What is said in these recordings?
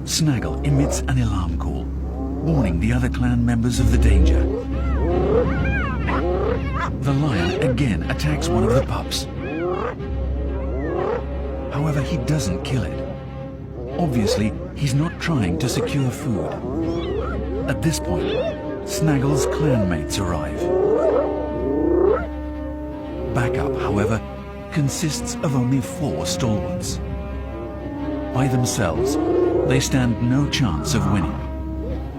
Snaggle emits an alarm call, warning the other clan members of the danger. The lion again attacks one of the pups. However, he doesn't kill it. Obviously, he's not trying to secure food. At this point, Snaggle's clanmates arrive. Backup, however, consists of only 4 stalwarts. By themselves, they stand no chance of winning.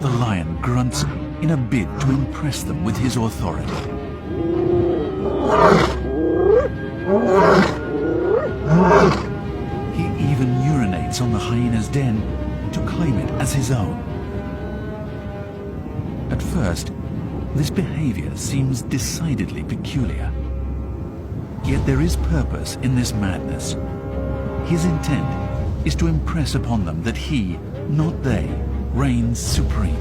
The lion grunts in a bid to impress them with his authority. He even urinates on the hyena's den to claim it as his own. At first, this behavior seems decidedly peculiar. Yet there is purpose in this madness. His intent is to impress upon them that he, not they, reigns supreme.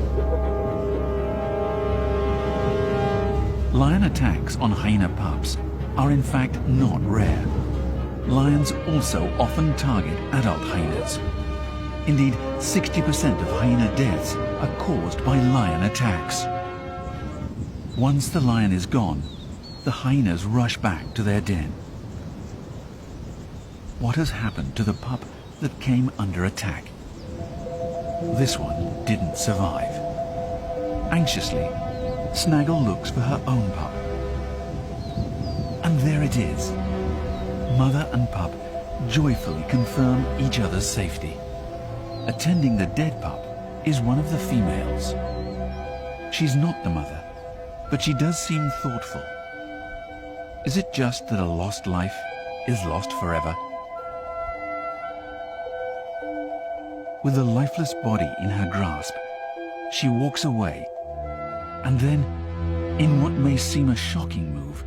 Lion attacks on hyena pups are in fact not rare. Lions also often target adult hyenas. Indeed, 60% of hyena deaths are caused by lion attacks. Once the lion is gone, the hyenas rush back to their den. What has happened to the pup that came under attack? This one didn't survive. Anxiously, Snaggle looks for her own pup. And there it is. Mother and pup joyfully confirm each other's safety. Attending the dead pup is one of the females. She's not the mother, but she does seem thoughtful. Is it just that a lost life is lost forever? With the lifeless body in her grasp, she walks away, and then, in what may seem a shocking move,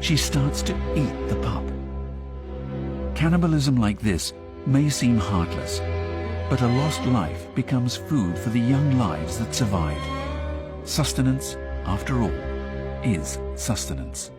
she starts to eat the pup. Cannibalism like this may seem heartless, but a lost life becomes food for the young lives that survived. Sustenance, after all, is sustenance.